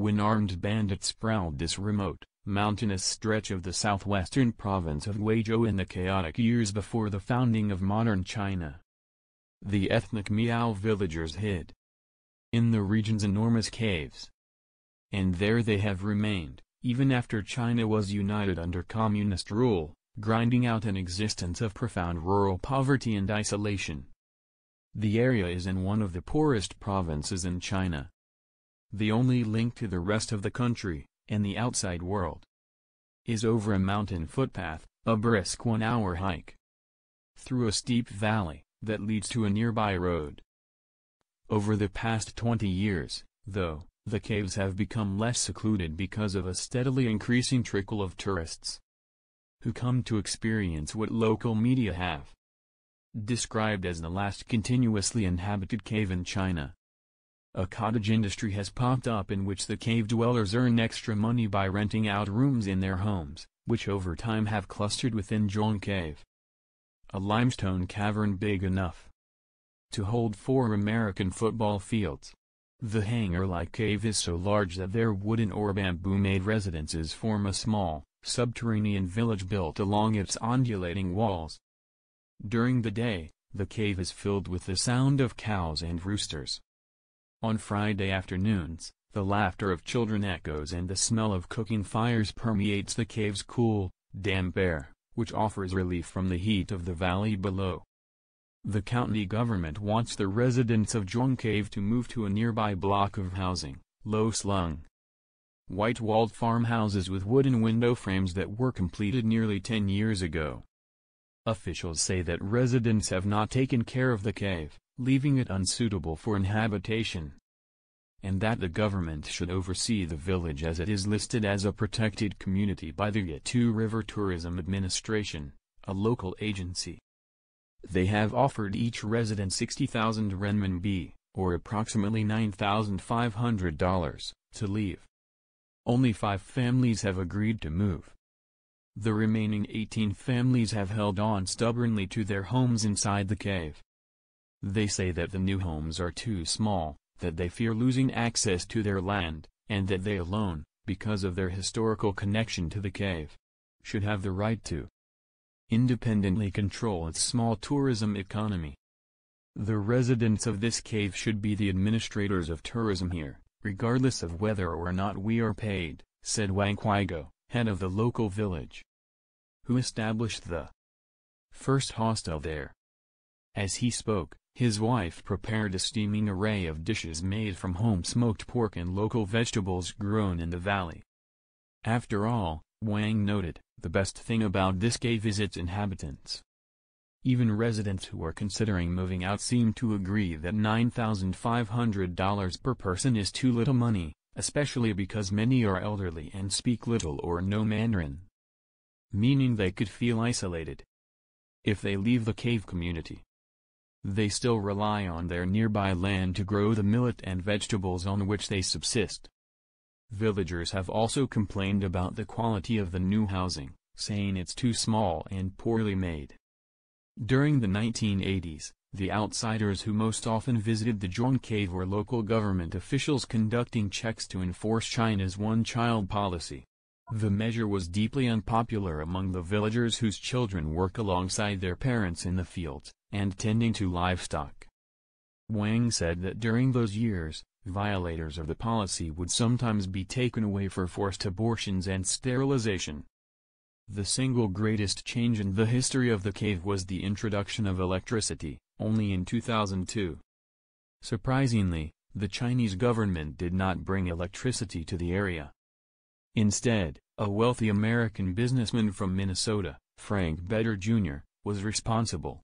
when armed bandits prowled this remote, mountainous stretch of the southwestern province of Guizhou in the chaotic years before the founding of modern China. The ethnic Miao villagers hid in the region's enormous caves. And there they have remained, even after China was united under communist rule, grinding out an existence of profound rural poverty and isolation. The area is in one of the poorest provinces in China. The only link to the rest of the country, and the outside world, is over a mountain footpath, a brisk 1-hour hike through a steep valley that leads to a nearby road. Over the past 20 years, though, the caves have become less secluded because of a steadily increasing trickle of tourists who come to experience what local media have described as the last continuously inhabited cave in China. A cottage industry has popped up in which the cave dwellers earn extra money by renting out rooms in their homes, which over time have clustered within Zhuang Cave. A limestone cavern big enough to hold 4 American football fields. The hangar-like cave is so large that their wooden or bamboo-made residences form a small, subterranean village built along its undulating walls. During the day, the cave is filled with the sound of cows and roosters. On Friday afternoons, the laughter of children echoes and the smell of cooking fires permeates the cave's cool, damp air, which offers relief from the heat of the valley below. The county government wants the residents of Zhuang Cave to move to a nearby block of housing, low-slung, white-walled farmhouses with wooden window frames that were completed nearly 10 years ago. Officials say that residents have not taken care of the cave, leaving it unsuitable for inhabitation, and that the government should oversee the village as it is listed as a protected community by the Yatu River Tourism Administration, a local agency. They have offered each resident 60,000 renminbi, or approximately $9,500, to leave. Only 5 families have agreed to move. The remaining 18 families have held on stubbornly to their homes inside the cave. They say that the new homes are too small, that they fear losing access to their land, and that they alone, because of their historical connection to the cave, should have the right to independently control its small tourism economy. The residents of this cave should be the administrators of tourism here, regardless of whether or not we are paid, said Wang Quigo, head of the local village, who established the first hostel there. As he spoke, his wife prepared a steaming array of dishes made from home-smoked pork and local vegetables grown in the valley. After all, Wang noted, the best thing about this cave is its inhabitants. Even residents who are considering moving out seem to agree that $9,500 per person is too little money, especially because many are elderly and speak little or no Mandarin, meaning they could feel isolated if they leave the cave community. They still rely on their nearby land to grow the millet and vegetables on which they subsist. Villagers have also complained about the quality of the new housing, saying it's too small and poorly made. During the 1980s, the outsiders who most often visited the Zhuang Cave were local government officials conducting checks to enforce China's one-child policy. The measure was deeply unpopular among the villagers whose children work alongside their parents in the fields, and tending to livestock. Wang said that during those years, violators of the policy would sometimes be taken away for forced abortions and sterilization. The single greatest change in the history of the cave was the introduction of electricity, only in 2002. Surprisingly, the Chinese government did not bring electricity to the area. Instead, a wealthy American businessman from Minnesota, Frank Better Jr., was responsible.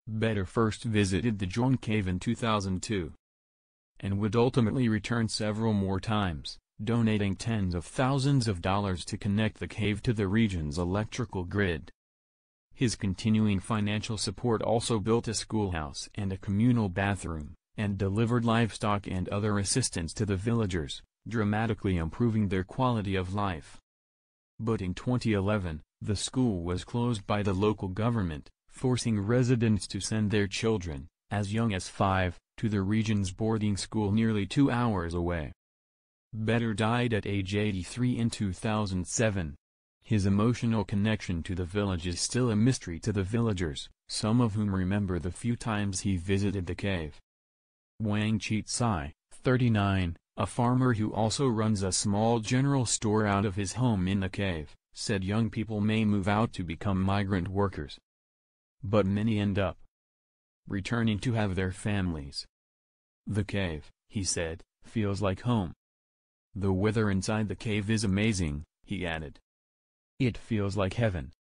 Better first visited the Zhuang Cave in 2002 and would ultimately return several more times, donating tens of thousands of dollars to connect the cave to the region's electrical grid. His continuing financial support also built a schoolhouse and a communal bathroom, and delivered livestock and other assistance to the villagers, dramatically improving their quality of life. But in 2011, the school was closed by the local government, forcing residents to send their children, as young as 5, to the region's boarding school nearly 2 hours away. Better died at age 83 in 2007. His emotional connection to the village is still a mystery to the villagers, some of whom remember the few times he visited the cave. Wang Chit-sai, 39, a farmer who also runs a small general store out of his home in the cave, said young people may move out to become migrant workers. But many end up returning to have their families. The cave, he said, feels like home. The weather inside the cave is amazing, he added. It feels like heaven.